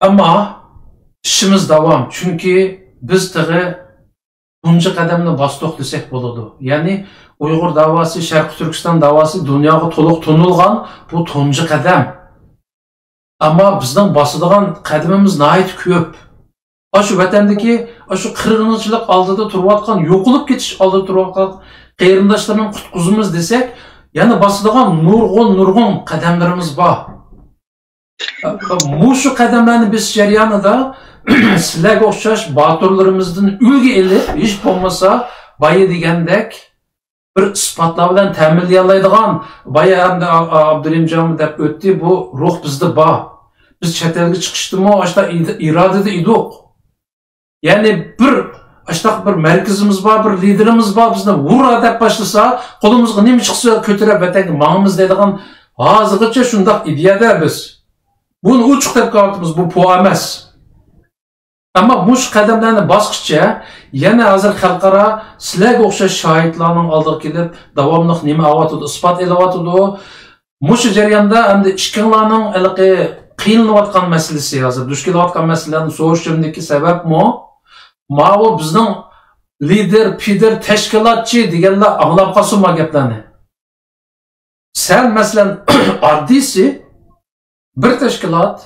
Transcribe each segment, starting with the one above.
Ama işimiz devam. Çünkü biz tığı bunca kademini bastık desek boladı. Yani Uyghur davası, Şarkı Türkistan davası dünyaya toluq tonulgan bu toncu kadem. Ama bizden basıdığan kademimiz nait köp. Şu vatandaki şu kırgınçılık aldıda turvatkan, yokulub ketiş aldıda turvatkan qeyrindaşlarının kutkuzumuz desek, yani basıdığan nurgun kademlerimiz var. Muşu kademlerini biz jaryanıda sizlerge okşaş batırlarımızdan ülge elip, hiç olmasa bayı degendek bir ispatla bilen təminleyelaydigan bayı hem de Abdurrahim Camı dep ötti, bu ruh bizde var. Biz çetelge çıkıştı mı, aşta iradede idik. Yani bir merkezimiz var, bir liderimiz var, bizde vura dep başlasa, kolumuzga nemi çıksa kötürep vatanga mağımız deydigan hazırgıça şundak ideyada biz. Bunu uçuk dep kaltımız, bu po emas. Ama muş kademlerini basqıçça, yana hazır xalqara sizlarga o'xshash shohidlarning oldiga kelib, davomli nima avatıdı, isbot elawatıdı. Muş jarayonda hamda ishqinglarning qiyinlayotgan masalasi, hozir duch kelayotgan masalalarni so'rashimdagi sabab bu bizning lider, pider, tashkilotchi deganlar anglab qolsin bu gaplarni. Sen masalan oddiysi bir tashkilot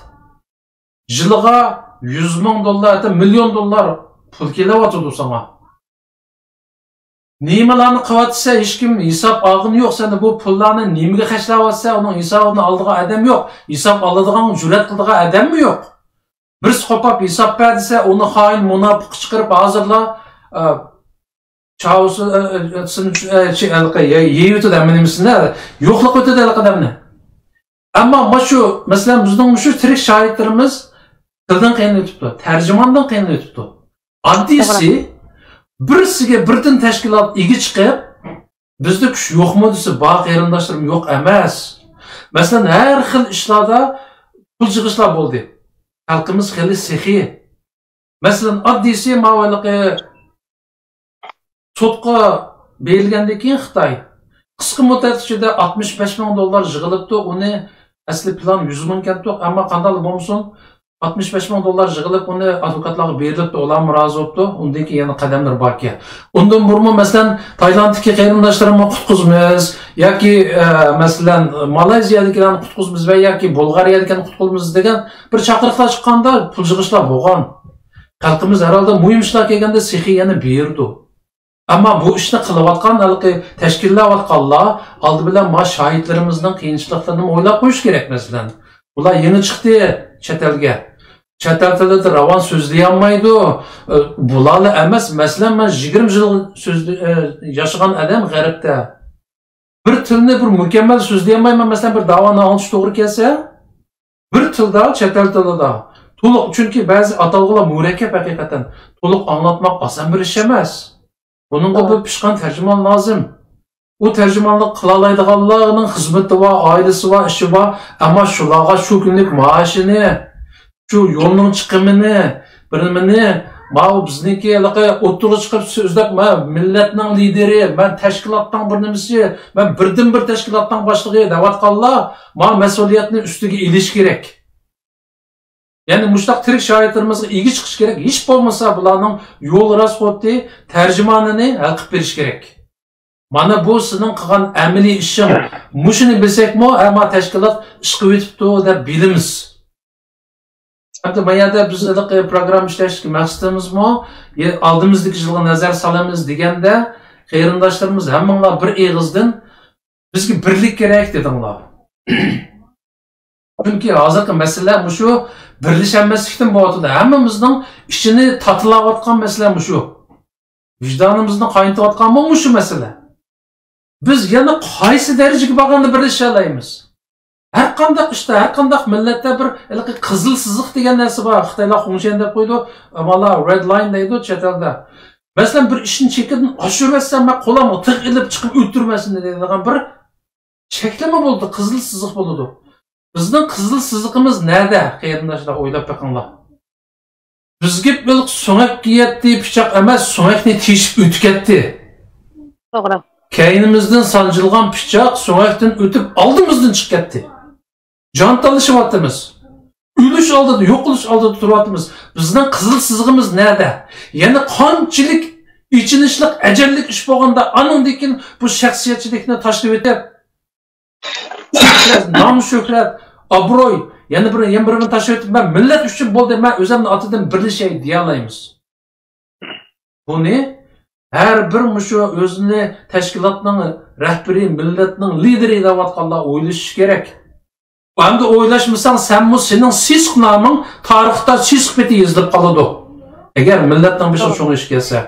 yiliga $100,000, milyon dollar pul kelawatıdı sana. Nimalarni qilyotsa hech kim hisob olg'ini yo'q. Sen bu pullarni nimaga xarjlayotsa, uning hisobini oladigan odam yo'q. Hisob oladigan, jur'at qiladigan odam mi yo'q? Bir qopab hisob ber desa, uni xoin, munofiq chiqarib hozirlar yeyotdi aminimizlar. Yo'qlik o'tadi odamni. Ammo shu, masalan, bizning shu tirik shohidlarimiz tildan qiyin o'tibdi, tarjimondan qiyin o'tibdi. Oddiysi birisiga birdan tashkilot ega chiqib, bizda kuch yo'qmi desa, bor qarindoshlarim yo'q emas. Masalan, har xil ishlarda pul yig'ishlar bo'ldi. Xalqimiz xili sexiy. Masalan, oddiysi ma'valigi sotqa berilgandan keyin Xitoy qisqa muddat ichida $65,000 yig'ilibdi. Uni asli plan 100 ming ketdi, ammo qanday bo'lsin $65,000 yig'ilib, uni advokatlarga berilibdi, ular rozi bo'libdi. Undan keyin yana qadamlar borki. Undan burun masalan Taylanddagi qarindoshlarimni qutqizamiz yoki masalan Malayziyadagilarni qutqizamiz va yoki Bulg'ariyadagilarni qutqizamiz degan bir chaqiriqlar chiqqanda pul yig'ishlar bo'lgan. Xalqimiz herhalde muhim ishlar kelganda sexiy yana berdi. Ammo bu ishni qilayotgan tashkillayotganlar oldi bilan ma shohidlarimizning qiyinchiliklarini o'ylab qo'yish kerak. Masalan, ular yeni chiqdi chet elga. Chet el tilida ravon so'zlayolmaydi. Bularni emas, masalan, men 20 yil yashagan odam g'arbda. Bir tilni bir mukammal so'zlayolmayman. Masalan, bir davoni anglish to'g'ri kelsa, bir tilda, chet el tilida to'liq, chunki ba'zi atalg'ular murakkab haqiqatan. To'liq anglatmoq oson bir ish emas. Buningga bir pishqon tarjimon lozim. U tarjimonlik qila oladiganlarning xizmati va oilasi va ishi va, ammo shularga shu kunlik maoshini, shu yo'lning chiqimini, birimini, bizniki o'ttirib chiqib so'zlab, millatning lideri, men tashkilotning bir nimasi, men birdan bir tashkilotning boshlig'i da'vatqonlar, mas'uliyatni ustiga elish kerak. Yani muştaq tirik shohidlarimizga ega chiqish kerak. Hech bo'lmasa bularning yo'l rasxoti tarjimonini hal qilib berish kerak. Mana bu sizning qilgan amaliy ishing. Mushuni bilsakmi, ammo tashkilot ish qilib o'tibdi deb bilamiz. Hatta bu yerda biz program ishlashga maqsadimizmi, oldimizdagi yilga nazar solamiz deganda, qarindoshlarimiz hammanglar bir eg'izdan bizga birlik kerak dedinglar. Çünkü hozirgi masala shu birlashanmaslikdan bo'yotdi. Hammamizning ishini tatilayotgan masala shu. Vijdonimizni qaynatayotgan shu masala. Biz yana qaysi darajaga borganda birlasha olamiz? Har qanday ishda, har qanday millatda bir qizil siziq degan narsa bor. Xitoylar Xongshan deb qo'ydi, ammo red line deydi chet elda. Masalan, bir ishni chekidan oshirmasam, men qo'limni tiq ilib chiqib o'tirmasin deydigan bir cheklama bo'ldi, qizil siziq bo'ldi. Bizning qizil siziqimiz nerede? Qarindoshlar o'ylab bakinglar. Bizga bir so'ngak kiyatdi, pichoq emas, so'ngakni teshib o'tib ketdi. To'g'ri. Kaynimizdan sanjilgan pichoq so'ngakdan o'tib oldimizdan chiqib ketdi. Jon talashyapmiz. Ülüş aldıda, yok oluş aldıda turuvatımız. Bizden kızıl sızgımız nerede? Yani kançilik, içinişlik, ecellik iş boğanda anındakin bu şahsiyetçilikini taşlayıp etip nam şöhret, abroy, yani birini taşlayıp etip ben millet üçün bol deyip ben özümle atıdan birli şey diyalayımız. Bu ne? Her bir muşu özünü teşkilatının rehberi, milletinin lideri davatkanla oylaşış gerek. Endi o'ylashmasan, senin sisk naming tarixda sisk beti yozilib qoladi. Agar millatning bir shunga ish kelsa.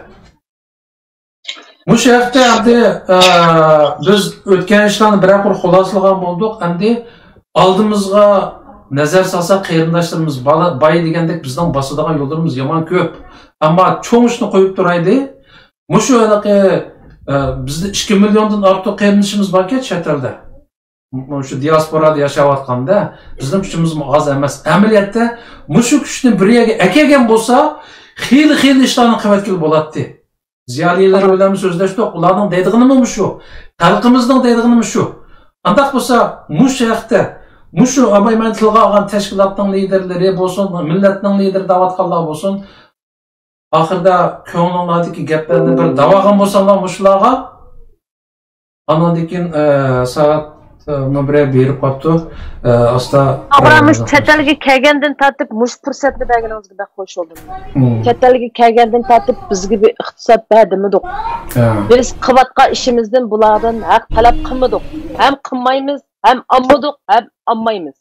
Bu yerda endi biz o'tgan ishlarni bir xuloslagan bo'ldik. Endi oldimizga nazar solsak, qarindoshlarimiz boy degandek bizning bosadigan yo'llarimiz yomon ko'p. Ammo cho'ng ishni qo'yib turaydi. Mushu bizda 2 milliondan ortiq qarindoshimiz bor-ku chet elda. Şu diasporada yaşayotganda bizning kuchimiz oz emas. Amaliyotda mushu kuchni bir yerga akagan bo'lsa, xil ishlarni qilayotgan bo'ladi. Ziyolilar bilan so'zlashdik, ularning deydiganimi shu. Xalqimizning deydiganimi shu. Undaq bo'lsa, mushu haqda mushu abayman tilga olgan tashkilotning liderlari bo'lsin, millatning lideri davatqanlar bo'lsin, oxirida ko'nglingizdagi gaplarni bir davogan bo'lsanlar mushularga andan keyin soat Nobre berib qoptu. Asta Abramiz çetelge kelgenden tatip muş fırsatını bergeningizge bak hoş oldum. Çetelge kelgenden tatip bizge bir iqtisod berdimidik. Biz qıvatqa işimizden bulardan haq talep qilmadik. Hem qilmaymiz, hem ammadik, hem ammaymiz.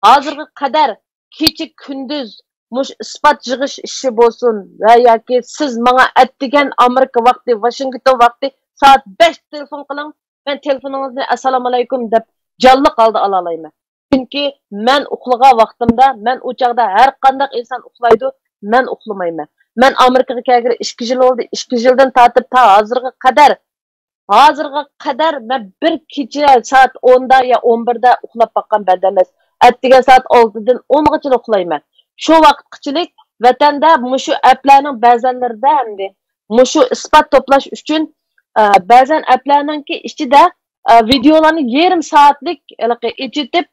Hazırgi qadar kecha kunduz muş ispat yig'ish ishi bo'lsin va yoki siz menga atdigan Amerika vaqti, Washington vaqti soat 5 telefon qiling. Ben telefonunuzu assalamu alaykum deb canlı kaldı alalayım. Çünkü men uxlagan vaqtimda, men o çağda her qandaq insan uxlaydı, men uxlamayman. Men Amerikaga kelgani 2 yil oldu, 2 yildan tatib ta hozirga qadar men bir kecha soat 10da ya 11da uxlab baqqan banda emas. Atdigan soat 6dan 10gacha uxlayman. Shu vaqtqichilik vatanda mushu applarning ba'zanlarida hamda mushu isbot to'plash uchun ba'zan applarninki ichida videolarni yarım saatlik echitib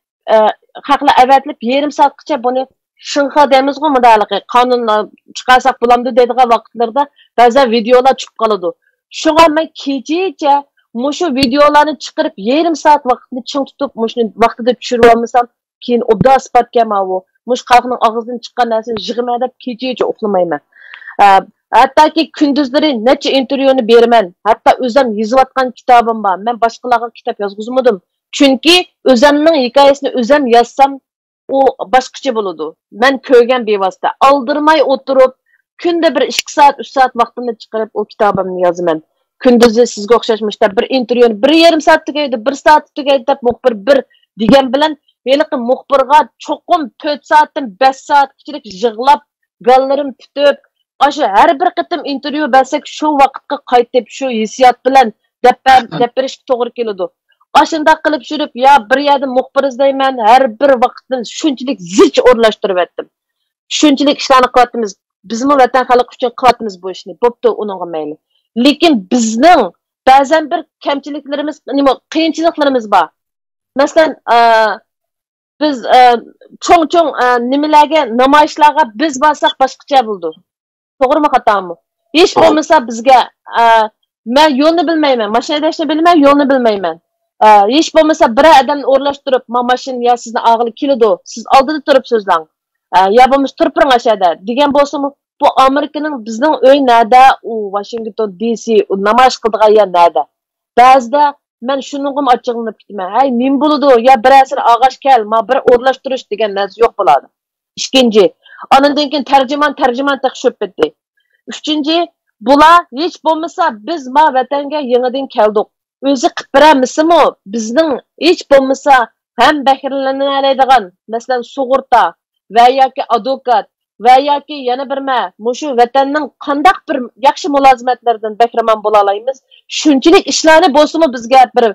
haqla avatlib yarım saatgacha buni shunqa deymizmi mudalaqi qonun chiqarsak bo'lamdi deydigan vaqtlarda ba'zan videolar chiqib qoladi. Shunga men kechacha mushu videolarni chiqarib yarım saat vaqtni ching tutib mushni vaqtida tushirib olmasam keyin obdas patgamavu mush xalqning og'zidan chiqqan narsani yig'ma deb kechacha uxlamayman. Hatta ki gündüzleri neçe intervyonu beraman. Hatta özüm yazıvatgan kitabım var. Ben başkalarına kitap yazgızmadım. Çünkü özümün hikayesini özüm yazsam o başkaça buludu. Ben köygen bir vasıta. Aldırmay oturup günde bir 2 saat 3 saat vaktini çıkarıp o kitabımı yazıman. Gündüzü sizge okşaşmışlar. Bir intervyonu bir yarım saat tükeydi, 1 saat tükeydi dep muhbir bir diyen bilen belki muhbirga çokum 4 saatten 5 saat kiçilik yığılap gallarım tütüp aşı her bir qitim intervyu bersek şu vaqtga qaytib şu hissiyat bilan dep berishga to'g'ri keladi. Aşında qilib yurib ya bir yerda muxbir izlayman, her bir vaqtni shunchalik zich o'rlashtirib etdim. Shunchalik ishlarni qilyapmiz. Bizmi vatan xalq uchun qilyapmiz bu ishni. Bo'pti, uningga mayli. Lekin bizning ba'zan bir kamchiliklarimiz, qiyinchiliklarimiz bor. Masalan, biz cho'ng nimalarga, namoyishlarga biz borsak boshqacha bo'ldi. Doğru mu hata mı? Hiç olmasa bizge ben yolunu bilmeymen, maşina haydashni bilmem, yolunu bilmeymen. Hiç olmasa bir adam o'rlashtirib, maşin ya sizni ağırlı kilodu, siz aldıda turib so'zlang. Ya bo'lmasa turpiring aşağıda. Degan bo'lsa-mu, bu Amerikaning bizning uy nada, u Washington DC, u namoyish qildigan yer nada. Ba'zida men shuningim achchiqlanib ketaman. Hay, nim bo'ladi? Ya birasini ağaç kel, ma bir o'rlashtirish degan narsa yo'q bo'ladi. Ikkinchi Anından keyin tarjimon taqishib bitdi. Üçüncü, bular hiç bo'lmasa biz ma vatanga yangidan keldik. O'zi qilib beramismi? Bizning hiç bo'lmasa ham bahrilanadigan, masalan, sug'urta va yoki advokat va yoki yana bir mushu vatanning qandaq bir yaxshi mulozimatlardan bahramand bo'la olamiz. Shunchalik ishlarni bo'lsa-mu bizga bir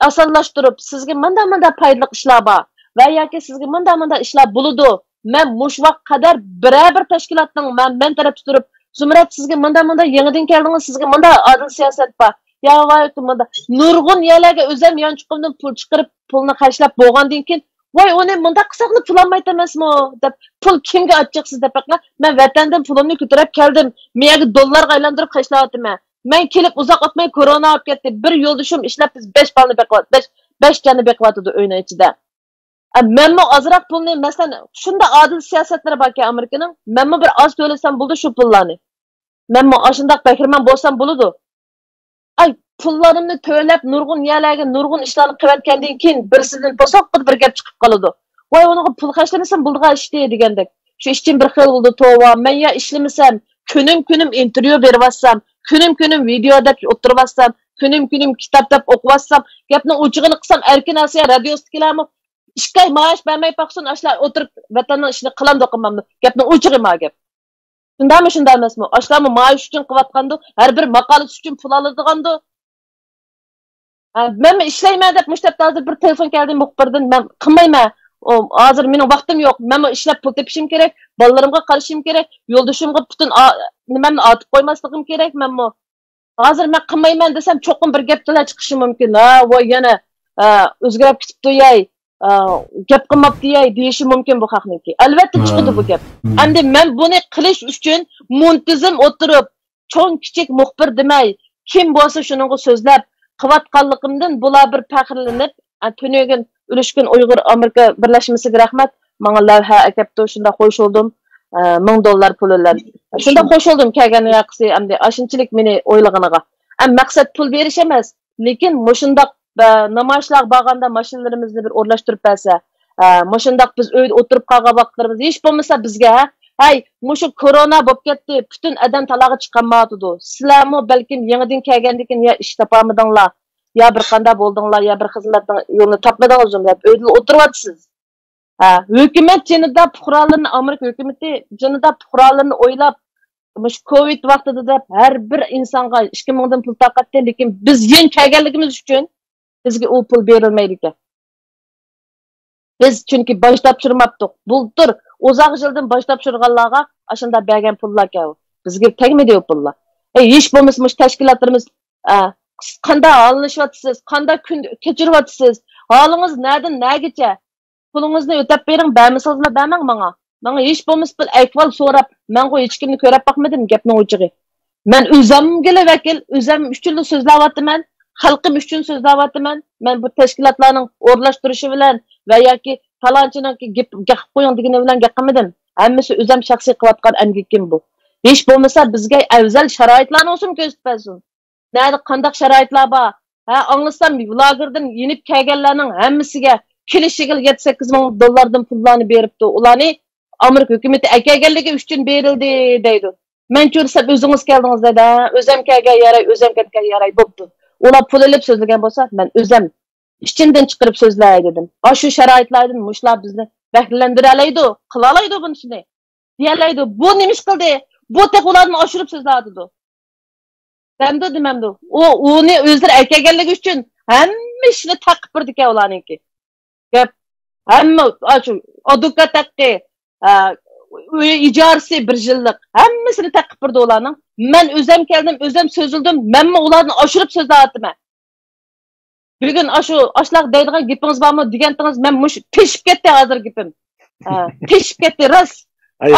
osonlashtirib, sizga manda foydali ishlar bor va yoki sizga manda ishlar bo'ladi. Men mush vaqt qadar bir tashkilotning men taraf turib, Zumrat sizga manda yangidan keldingiz, sizga manda adil siyosat bor. Ya vay manda nurg'un yerlarga o'zim yanchiqimdan pul chiqarib, pulni qarashlab bo'lgandan keyin voy onu mundaq qilsaqni pul olmaydi emasmi deb pul kimga ochchiqsiz deb baqlar men vatandan pulimni ko'tarib keldim menga dollarga aylantirib qashlayapman men kelib uzoq o'tmay korona olib ketdi bir yo'ldoshim ishlab biz 5 balni beqiyapti 5 jani beqiyapti uyning ichida menmi ozroq pulni masalan shunda adil siyosatlari borki Amerikaning menmi bir oz to'lasam bo'ldi shu pullarni menmi shundoq bahramand bo'lsam bo'ladi ay pullarimni to'lab nurg'un yerlarga nurg'un ishlarni qilayotgandan keyin birsidan posoqqa bir gap chiqib qoladi voy unaqa pul xarjlamasam bo'ldigan ishdi degandek shu ishim bir xil bo'ldi tova men ya ishlamasam kunim intervyu beryapsam kunim videoda o'tiryapsam kunim kitobda o'qiyapsam gapni o'chig'ini qilsam erkin asiya radiosidagilarmi ishkay maash bermay paqsin ashlar o'tirib vatanning ishini qilam doqimamni gapni o'chig'ima gap shundami shunday emasmi ashlarmi maash uchun qilayotgandi har bir maqolasi uchun pul oladigandu men ishlayman deb mushtab hozir bir telefon keldi muxbirdan men qilmayman hozir mening vaqtim yo'q men ishlab pul tepishim kerak bolalarimga qarashim kerak yo'ldoshimga butun nimani otib qo'ymasligim kerak menmi hozir men qilmayman desam cho'qim bir gap tila chiqishi mumkin ha voy yana o'zgarib ketibdi yay gap qilmabdi yay deyishi mumkin bu haqniki albatta chiqadi bu gap endi men buni qilish uchun muntizam o'tirib cho'ng kichik muxbir demay kim bo'lsa shuningga so'zlab qilayotganligimdan bular bir faxrlanib tunugin Ülüşkün Uyghur Amerika Birleşmesi'ne rahmet. Bana lavha akaptı, şunda hoş oldum. $1000 pullar. Şunda hoş oldum kelgen yaqısı, amdi aşınçılık meni oylaganaga. Maksat pul beriş emas, lekin mushundaq namoyishlar baganda mashinlarimizni bir o'rlashtirib bersa, mushundaq biz uyda o'tirib qolgan vaqtlarimiz hech bo'lmasa bizga, hay, mushu korona bo'lib ketdi, butun adam talaga chiqolmaydi. Sizlarmi balkim yangidan kelgandikin ya ish topamidinglar. Ya bir qanda bo'ldinglar, ya bir xizmatning yo'lini topmadingizmi deb uyda o'tiryapsiz. Hukumat jinida fuqarolarni Amerika hukumati jinida fuqarolarni o'ylab, mush Covid vaqtida deb har bir insonga 2000 dan pul taqatdi, lekin biz yen kelganligimiz uchun bizga u pul berilmaydi ekan. Biz chunki bosh topshirmabdik. Bultur uzoq yildan bosh topshirganlarga ashunda bergan pullar ekan. Bizga tegmadi u pullar. Hech bo'lmasa mush tashkilotlarimiz qanday alınışvatsız, qanday kun kechiryapsiz? Halınız nereden nergacha? Pulingizni o'tab bering, bermisizmi, bermang menga. Menga hech bo'lmasa bir ahvol so'rab, men qo'y hech kimni ko'rib boqmadim, gapning o'chig'i. Men o'zimga vakil, o'zim uchun so'zlayapman, xalqim uchun so'zlayapman. Men bu tashkilotlarning o'rlashtirishi bilan va yoki falonchininki gap qo'ying degani bilan gap qilmadim. Hammasi o'zim shaxsiy qilayotgan amgikim bu. Hech bo'lmasa bizga afzal sharoitlarni olsun ko'rsatsin. Nerede qandaq sharoitlar bor? Anglasam lagerdan yenib kelganlarning hammasiga kelishigil $7-8 ming pullarni beribdi. Ularni Amerika hukumatı kelganligi uchun berildi deydi. Men ko'rsam o'zingiz keldingiz dedi. O'zim kelgan yaray, o'zim ketgan yaray bo'pti. Ular pul olib so'zlagan bo'lsa, men o'zim ichimdan chiqarib so'zlay dedim. Shu sharoitlardan mushlar bizni bahramlandira oladi, qila oladi buni shuni. Deyalaydi, bu nima ish qildi? Bu tek ularni oshirib so'zlaydi. Demdi dememdi. Onu özür erkegenlik üçün hamma ishni taqib birdi ularniki. Gap hamma aşu adukat haqqi, ijarasi 1 yillik hammasini taqib birdi ularning. Men o'zim keldim, o'zim so'zildim, menmi ularni oshirib so'zlayapman. Bugun ashlar deydigan gapingiz bormi degantingiz men mush peshib ketdi hozir gapim. Peshib ketdi rost.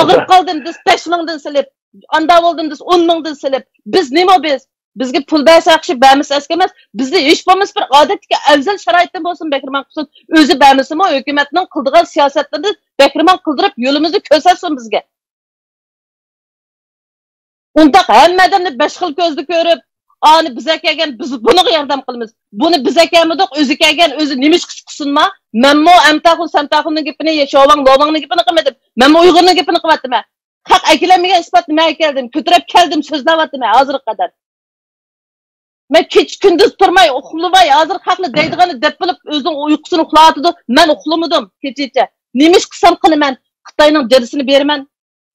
Og'ir qoldim, biz 5 mingdan silib anda oldum biz 10 mingdan silib. Biz nima biz? Bizga pul bersa yaxshi, bermasa emas. Bizda hech bo'lmasa bir odatga afzal sharoitdan bo'lsin, Bekirman qilsin. O'zi bermasimi, hukumatning qildigan siyosatlarni Bekirman qildirib, yo'limizni ko'rsatsin bizga. Unda hamma odamni 5 xil ko'zda ko'rib, ani biza kelgan, biz buni yordam qilamiz. Buni biza kelmadik, o'zi kelgan, o'zi nima qilsinma? Menmo amtaxun samtaxunning gapini, yashovang, lovangning gapini qilmadim. Menmo Uyg'urning gapini qilyaptim. Haq aytlanmagan isbot nima keldim, ko'tarib keldim, so'zlayaptim hozirga qadar. Men kech kunduz turmay, uxlamay, hozir haqli deydigani deb bilib, o'zining uyqusini uxlatdi. Men uxlamadim kechicha. Nima qilsam qilaman? Xitoyning jarisini beraman,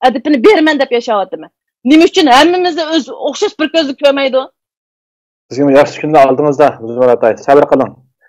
adibini beraman deb yashayaptim. Nima uchun hammamizni o'z o'xshash bir ko'zda ko'rmaydi? Sizga yaxshi kunda oldingizda, Uzmur atay, sabr qiling.